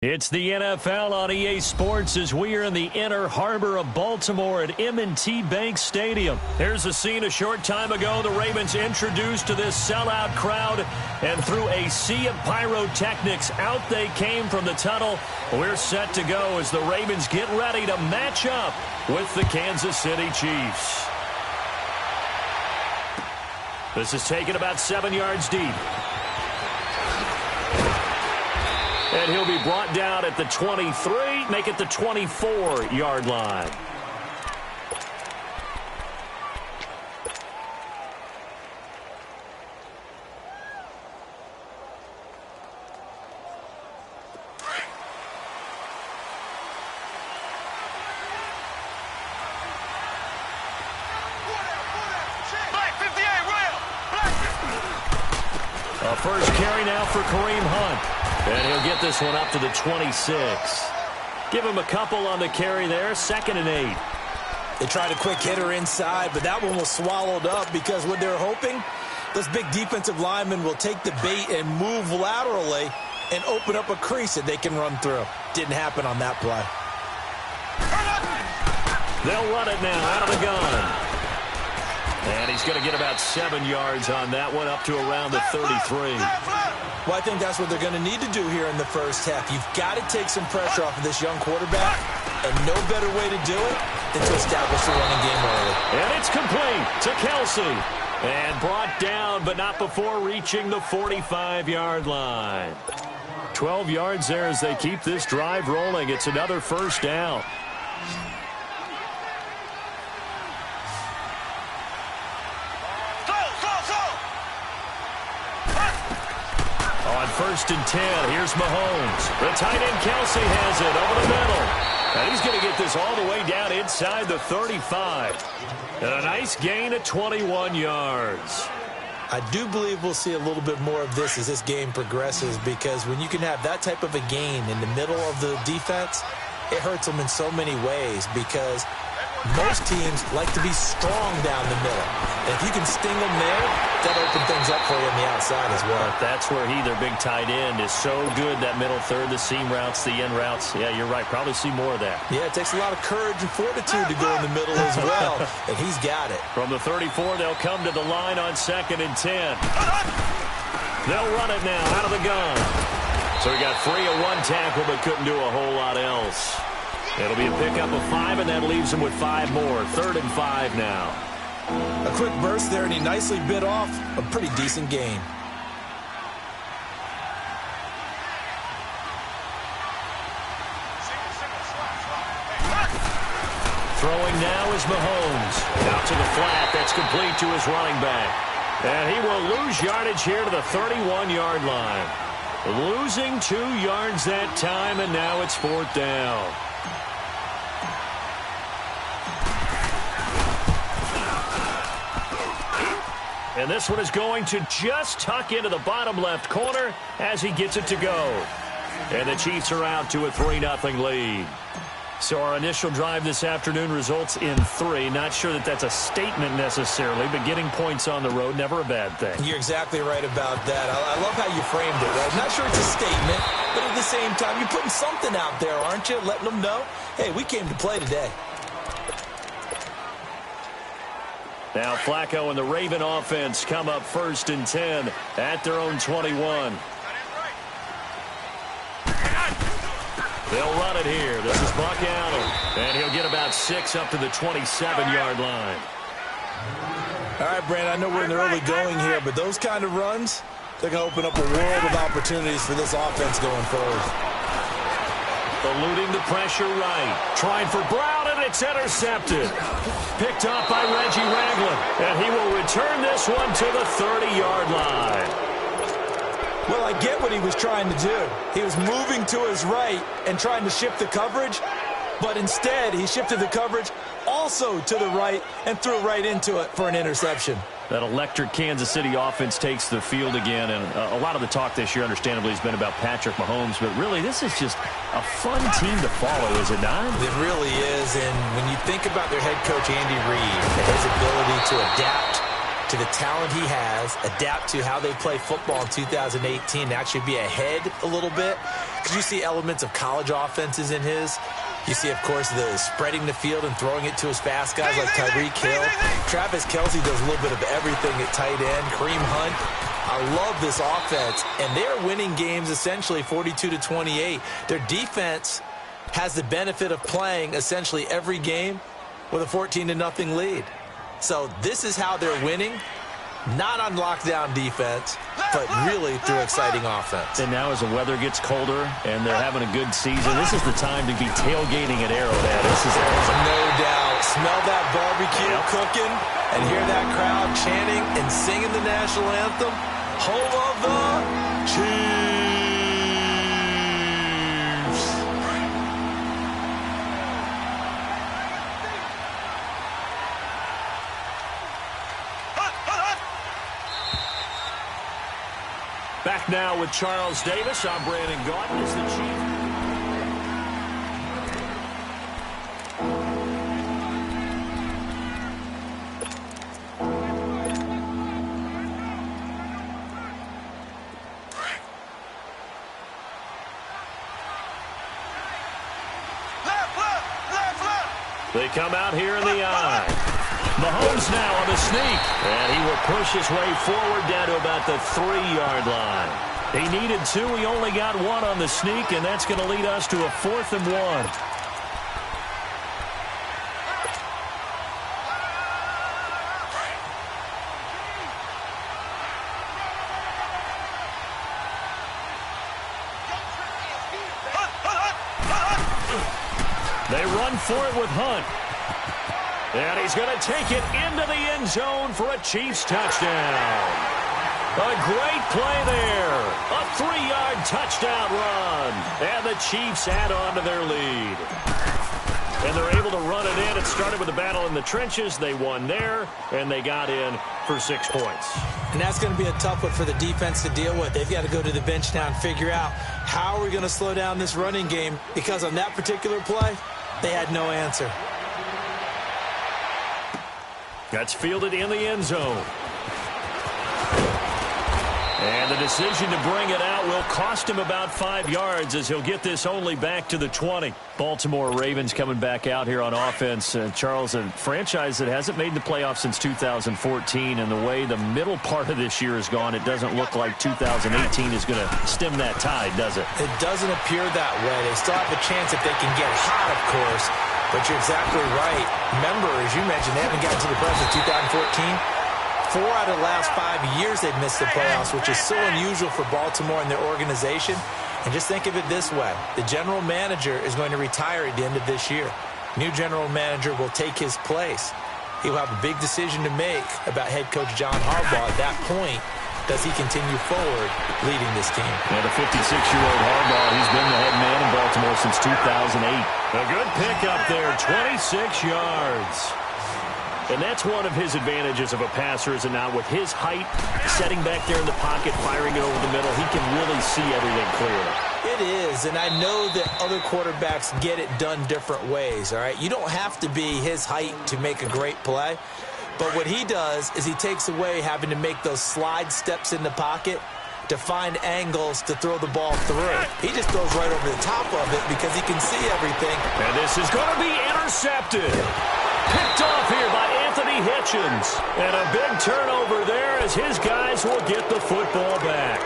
It's the NFL on EA Sports as we are in the inner harbor of Baltimore at M&T Bank Stadium. Here's a scene a short time ago. The Ravens introduced to this sellout crowd, and through a sea of pyrotechnics, out they came from the tunnel. We're set to go as the Ravens get ready to match up with the Kansas City Chiefs. This is taken about 7 yards deep. And he'll be brought down at the 23, make it the 24-yard line. A first carry now for Kareem Hunt. And he'll get this one up to the 26. Give him a couple on the carry there. 2nd and 8. They tried a quick hitter inside, but that one was swallowed up because what they're hoping, those big defensive linemen will take the bait and move laterally and open up a crease that they can run through. Didn't happen on that play. They'll run it now out of the gun. And he's going to get about 7 yards on that one, up to around the 33. Well, I think that's what they're going to need to do here in the first half. You've got to take some pressure off of this young quarterback, and no better way to do it than to establish the running game early. And it's complete to Kelsey. And brought down, but not before reaching the 45-yard line. 12 yards there as they keep this drive rolling. It's another first down. On 1st and 10, here's Mahomes. The tight end Kelsey has it over the middle. And he's going to get this all the way down inside the 35. And a nice gain of 21 yards. I do believe we'll see a little bit more of this as this game progresses, because when you can have that type of a gain in the middle of the defense, it hurts them in so many ways, because most teams like to be strong down the middle. And if you can sting them there, that'll open things up for you on the outside as well. But that's where their big tight end, is so good, that middle third, the seam routes, the end routes. Yeah, you're right. Probably see more of that. Yeah, it takes a lot of courage and fortitude to go in the middle as well, and he's got it. From the 34, they'll come to the line on 2nd and 10. They'll run it now out of the gun. So he got 3 of 1 tackle, but couldn't do a whole lot else. It'll be a pickup of 5, and that leaves him with 5 more. 3rd and 5 now. A quick burst there, and he nicely bit off a pretty decent gain. Throwing now is Mahomes. Out to the flat. That's complete to his running back. And he will lose yardage here to the 31-yard line. Losing 2 yards that time, and now it's 4th down. And this one is going to just tuck into the bottom left corner as he gets it to go. And the Chiefs are out to a 3-0 lead. So our initial drive this afternoon results in 3. Not sure that that's a statement necessarily, but getting points on the road, never a bad thing. You're exactly right about that. I love how you framed it, right? Not sure it's a statement, but at the same time, you're putting something out there, aren't you? Letting them know, hey, we came to play today. Now Flacco and the Raven offense come up 1st and 10 at their own 21. They'll run it here. This is Buck Allen. And he'll get about 6 up to the 27-yard line. All right, Brandon, I know we're in the early going here, but those kind of runs, they're going to open up a world of opportunities for this offense going forward. Eluding the pressure right. Trying for Brown, and it's intercepted. Picked up by Reggie Ragland. And he will return this one to the 30-yard line. Well, I get what he was trying to do. He was moving to his right and trying to shift the coverage, but instead he shifted the coverage also to the right and threw right into it for an interception. That electric Kansas City offense takes the field again, and a lot of the talk this year, understandably, has been about Patrick Mahomes, but really this is just a fun team to follow, is it not? It really is, and when you think about their head coach, Andy Reid, his ability to adapt to the talent he has, adapt to how they play football in 2018, and actually be ahead a little bit. Because you see elements of college offenses in his. You see, of course, the spreading the field and throwing it to his fast guys like Tyreek Hill. Travis Kelce does a little bit of everything at tight end. Kareem Hunt. I love this offense, and they're winning games essentially 42-28. Their defense has the benefit of playing essentially every game with a 14-0 lead. So this is how they're winning. Not on lockdown defense, but really through exciting offense. And now as the weather gets colder and they're having a good season, this is the time to be tailgating at Arrowhead. This is no doubt. Smell that barbecue cooking and hear that crowd chanting and singing the national anthem. Home of the Chiefs. Back now with Charles Davis. I'm Brandon Gaudin as the Chiefs. They come out here in the eye. Mahomes now on the sneak. And he will push his way forward down to about the 3-yard line. He needed 2. He only got 1 on the sneak, and that's going to lead us to a 4th and 1. They run for it with Hunt. And he's going to take it into the end zone for a Chiefs touchdown. A great play there. A 3-yard touchdown run. And the Chiefs add on to their lead. And they're able to run it in. It started with a battle in the trenches. They won there, and they got in for 6 points. And that's going to be a tough one for the defense to deal with. They've got to go to the bench now and figure out how are we going to slow down this running game, because on that particular play, they had no answer. That's fielded in the end zone. And the decision to bring it out will cost him about 5 yards, as he'll get this only back to the 20. Baltimore Ravens coming back out here on offense. Charles, a franchise that hasn't made the playoffs since 2014, and the way the middle part of this year has gone, it doesn't look like 2018 is going to stem that tide, does it? It doesn't appear that way. They still have a chance if they can get hot, of course, but you're exactly right. Remember, as you mentioned, they haven't gotten to the playoffs in 2014. 4 out of the last 5 years they've missed the playoffs, which is so unusual for Baltimore and their organization. And just think of it this way. The general manager is going to retire at the end of this year. New general manager will take his place. He will have a big decision to make about head coach John Harbaugh. At that point, does he continue forward leading this team? Yeah, the 56-year-old Harbaugh, he's been the head man in Baltimore since 2008. A good pickup there, 26 yards. And that's one of his advantages of a passer, is it not? With his height, setting back there in the pocket, firing it over the middle, he can really see everything clearly. It is, and I know that other quarterbacks get it done different ways, all right? You don't have to be his height to make a great play. But what he does is he takes away having to make those slide steps in the pocket to find angles to throw the ball through. He just throws right over the top of it because he can see everything. And this is going to be intercepted. Picked off here by Anthony Hitchens. And a big turnover there as his guys will get the football back.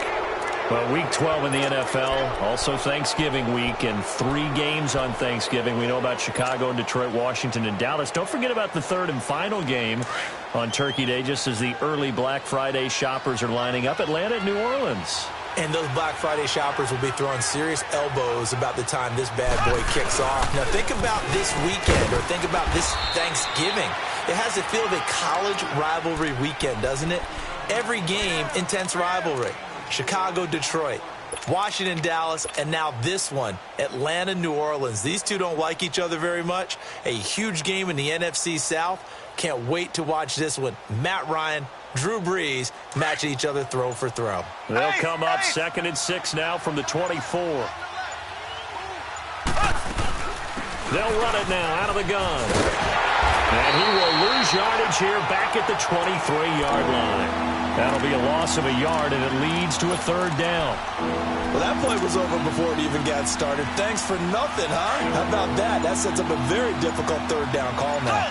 Well, Week 12 in the NFL, also Thanksgiving week, and 3 games on Thanksgiving. We know about Chicago and Detroit, Washington, and Dallas. Don't forget about the 3rd and final game on Turkey Day, just as the early Black Friday shoppers are lining up. Atlanta and New Orleans. And those Black Friday shoppers will be throwing serious elbows about the time this bad boy kicks off. Now, think about this weekend, or think about this Thanksgiving. It has the feel of a college rivalry weekend, doesn't it? Every game, intense rivalry. Chicago, Detroit, Washington, Dallas, and now this one, Atlanta, New Orleans. These two don't like each other very much. A huge game in the NFC South. Can't wait to watch this one. Matt Ryan, Drew Brees matching each other throw for throw. They'll come up 2nd and 6 now from the 24. They'll run it now out of the gun. And he will lose yardage here back at the 23-yard line. That'll be a loss of a yard, and it leads to a third down. Well, that play was over before it even got started. Thanks for nothing, huh? How about that? That sets up a very difficult third down call now.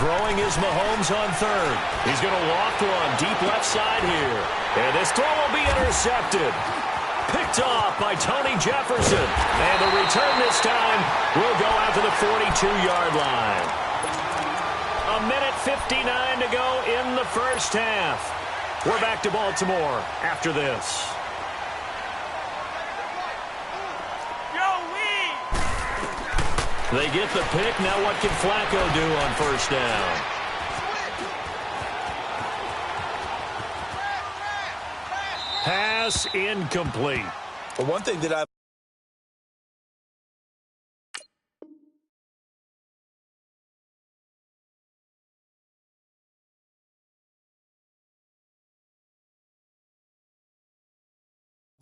Throwing is Mahomes on third. He's going to loft one deep left side here. And this throw will be intercepted. Picked off by Tony Jefferson. And the return this time will go out to the 42-yard line. A minute 59 to go in the first half. We're back to Baltimore after this. They get the pick. Now what can Flacco do on first down? Pass incomplete. But one thing that I've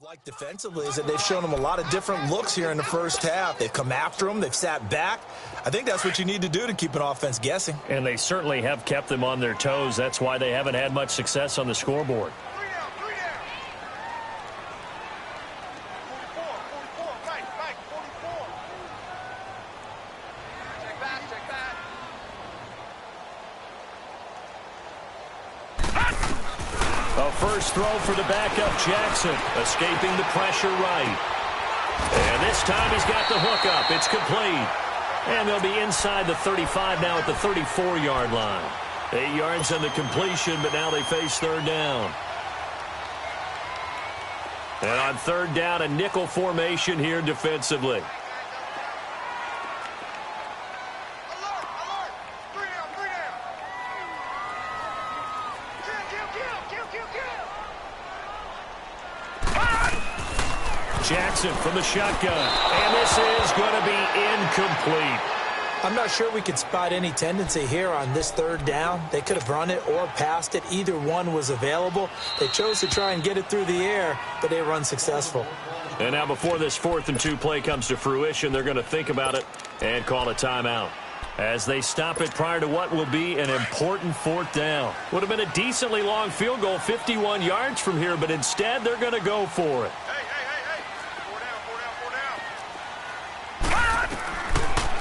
like defensively is that they've shown them a lot of different looks here in the first half. They've come after them. They've sat back. I think that's what you need to do to keep an offense guessing. And they certainly have kept them on their toes. That's why they haven't had much success on the scoreboard. First throw for the backup, Jackson, escaping the pressure right. And this time he's got the hook up. It's complete. And they'll be inside the 35 now at the 34-yard line. 8 yards on the completion, but now they face third down. And on third down, a nickel formation here defensively. Jackson from the shotgun, and this is going to be incomplete. I'm not sure we could spot any tendency here on this third down. They could have run it or passed it. Either one was available. They chose to try and get it through the air, but they were unsuccessful. And now before this 4th and 2 play comes to fruition, they're going to think about it and call a timeout as they stop it prior to what will be an important 4th down. Would have been a decently long field goal, 51 yards from here, but instead they're going to go for it.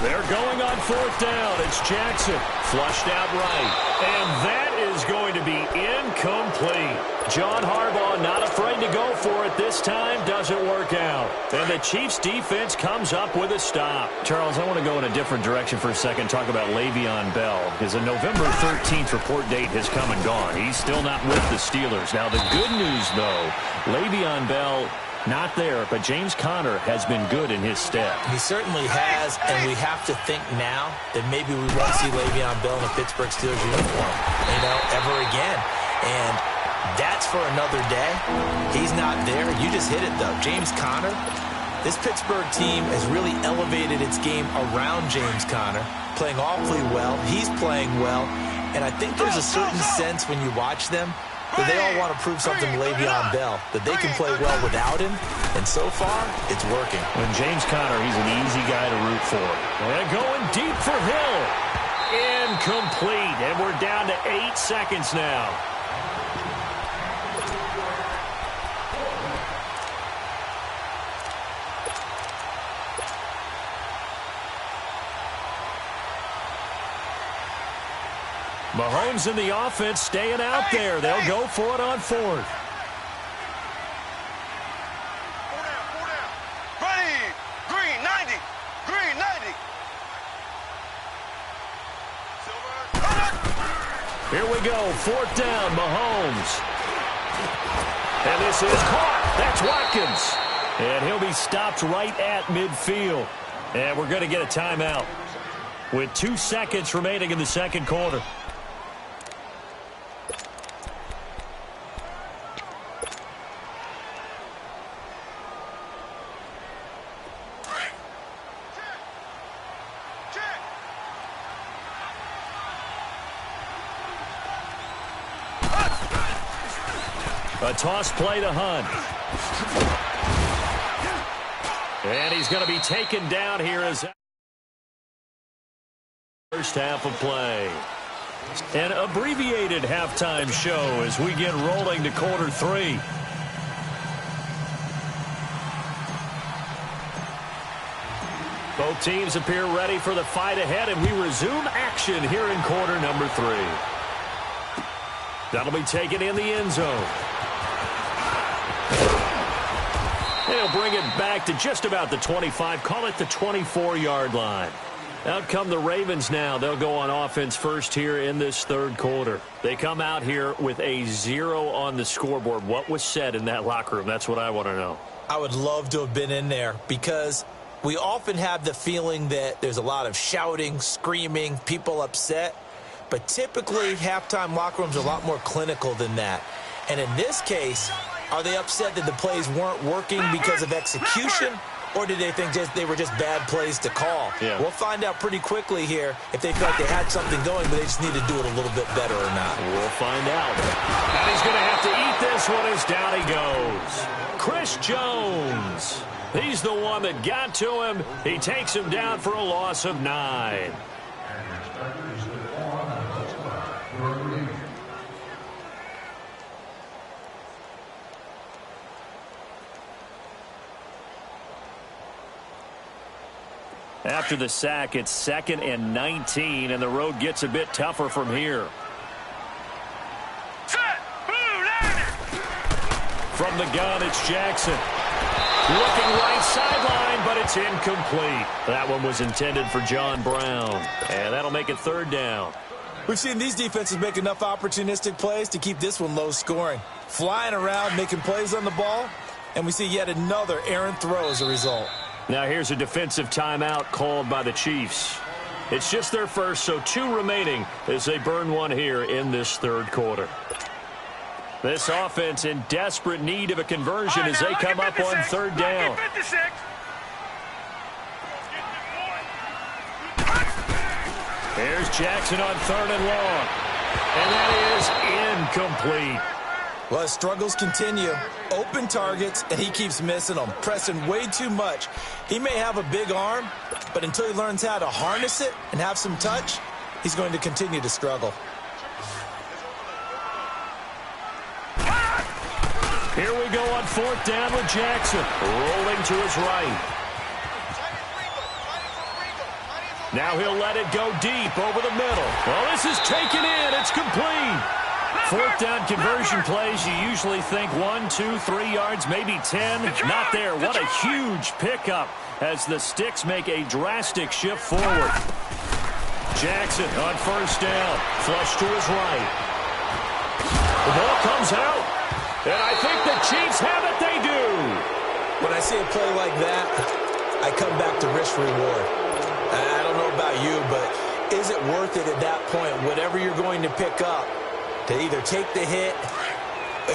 They're going on 4th down. It's Jackson, flushed out right. And that is going to be incomplete. John Harbaugh not afraid to go for it this time. Doesn't work out. And the Chiefs defense comes up with a stop. Charles, I want to go in a different direction for a second, talk about Le'Veon Bell, because a November 13th report date has come and gone. He's still not with the Steelers. Now, the good news, though, Le'Veon Bell not there, but James Conner has been good in his stead. He certainly has, and we have to think now that maybe we won't see Le'Veon Bell in a Pittsburgh Steelers uniform, ever again. And that's for another day. He's not there. You just hit it, though. James Conner, this Pittsburgh team has really elevated its game around James Conner, playing awfully well. He's playing well, and I think there's a certain sense when you watch them that they all want to prove something to Le'Veon Bell, that they can play well without him, and so far, it's working. When James Conner, he's an easy guy to root for. And going deep for Hill. Incomplete, and we're down to 8 seconds now. Mahomes and the offense staying out there. They'll go for it on 4th. Ready, green 90, green 90. Here we go, 4th down, Mahomes. And this is caught. That's Watkins. And he'll be stopped right at midfield. And we're going to get a timeout with 2 seconds remaining in the second quarter. A toss play to Hunt. And he's going to be taken down here as first half of play. An abbreviated halftime show as we get rolling to quarter 3. Both teams appear ready for the fight ahead, and we resume action here in quarter number 3. That'll be taken in the end zone. They'll bring it back to just about the 25, call it the 24-yard line. Out come the Ravens now. They'll go on offense first here in this third quarter. They come out here with a 0 on the scoreboard. What was said in that locker room? That's what I want to know. I would love to have been in there because we often have the feeling that there's a lot of shouting, screaming, people upset. But typically, halftime locker rooms are a lot more clinical than that. And in this case, are they upset that the plays weren't working because of execution? Or did they think they were just bad plays to call? Yeah. We'll find out pretty quickly here if they felt they had something going, but they just need to do it a little bit better or not. We'll find out. And he's going to have to eat this one as down he goes. Chris Jones. He's the one that got to him. He takes him down for a loss of 9. After the sack, it's 2nd and 19, and the road gets a bit tougher from here. From the gun, it's Jackson. Looking right sideline, but it's incomplete. That one was intended for John Brown, and that'll make it 3rd down. We've seen these defenses make enough opportunistic plays to keep this one low scoring. Flying around, making plays on the ball, and we see yet another errant throw as a result. Now here's a defensive timeout called by the Chiefs. It's just their first, so 2 remaining as they burn one here in this third quarter. This offense in desperate need of a conversion as they come up on 3rd down. Here's Jackson on 3rd and long. And that is incomplete. Well, his struggles continue. Open targets, and he keeps missing them, pressing way too much. He may have a big arm, but until he learns how to harness it and have some touch, he's going to continue to struggle. Here we go on 4th down with Jackson, rolling to his right. Now he'll let it go deep over the middle. Well, this is taken in. It's complete. 4th down conversion plays, you usually think 1, 2, 3 yards, maybe 10. Not there. What a huge pickup as the Sticks make a drastic shift forward. Jackson on 1st down. Flush to his right. The ball comes out. And I think the Chiefs have it. They do. When I see a play like that, I come back to risk reward. I don't know about you, but is it worth it at that point, whatever you're going to pick up, to either take the hit,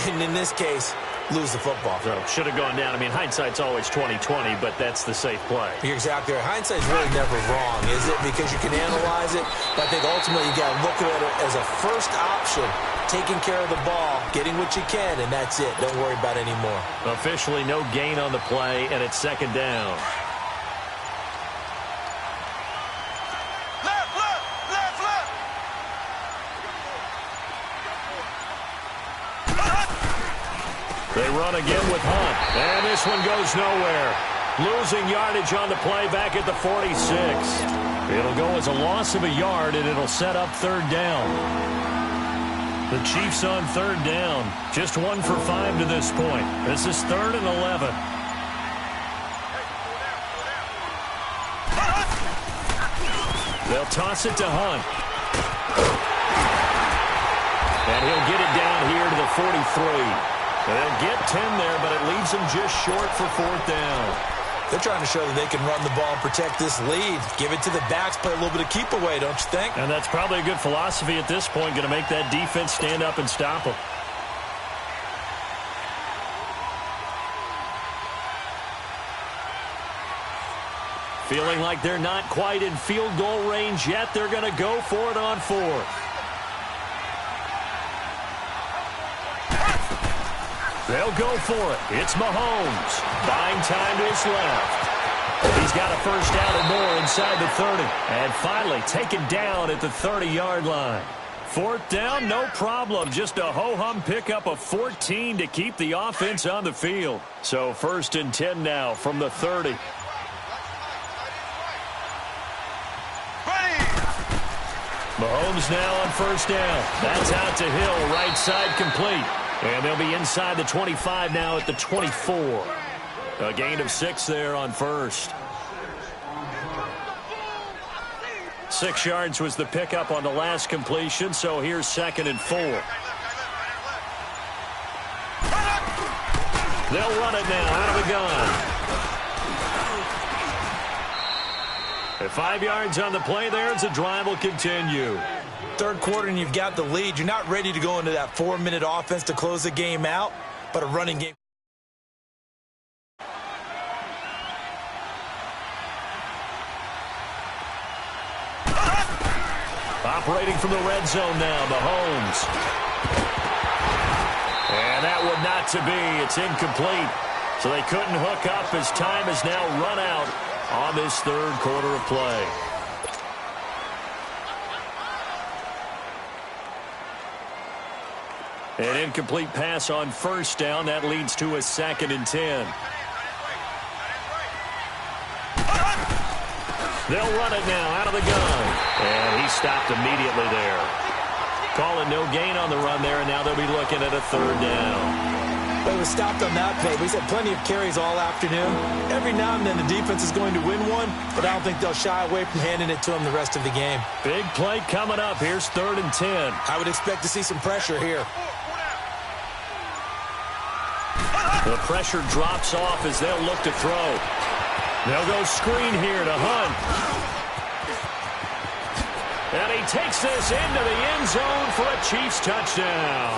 and in this case, lose the football? So should have gone down. I mean, hindsight's always 20/20, but that's the safe play. You're exactly right. Hindsight's really never wrong, is it? Because you can analyze it, but I think ultimately you got to look at it as a first option, taking care of the ball, getting what you can, and that's it. Don't worry about it anymore. Officially no gain on the play, and it's 2nd down. They run again with Hunt, and this one goes nowhere. Losing yardage on the play back at the 46. It'll go as a loss of a yard, and it'll set up 3rd down. The Chiefs on 3rd down. Just 1 for 5 to this point. This is 3rd and 11. They'll toss it to Hunt. And he'll get it down here to the 43. They'll get 10 there, but it leaves them just short for 4th down. They're trying to show that they can run the ball and protect this lead. Give it to the backs, play a little bit of keep away, don't you think? And that's probably a good philosophy at this point, going to make that defense stand up and stop them. Feeling like they're not quite in field goal range yet, they're going to go for it on 4th. They'll go for it. It's Mahomes. Buying time to his left. He's got a first down and more inside the 30. And finally taken down at the 30-yard line. Fourth down, no problem. Just a ho-hum pickup of 14 to keep the offense on the field. So 1st and 10 now from the 30. Mahomes now on first down. That's out to Hill, right side complete. And they'll be inside the 25 now at the 24. A gain of 6 there on first. 6 yards was the pickup on the last completion, so here's 2nd and 4. They'll run it now out of the gun. At 5 yards on the play there, the drive will continue. Third quarter and you've got the lead. You're not ready to go into that 4-minute offense to close the game out, but a running game. Operating from the red zone now, Mahomes. And that one not to be. It's incomplete. So they couldn't hook up as time has now run out on this third quarter of play. An incomplete pass on first down. That leads to a 2nd and 10. They'll run it now out of the gun. And he stopped immediately there. Calling no gain on the run there, and now they'll be looking at a 3rd down. Well, he was stopped on that play. He's had plenty of carries all afternoon. Every now and then the defense is going to win one, but I don't think they'll shy away from handing it to him the rest of the game. Big play coming up. Here's 3rd and 10. I would expect to see some pressure here. The pressure drops off as they'll look to throw. They'll go screen here to Hunt. And he takes this into the end zone for a Chiefs touchdown.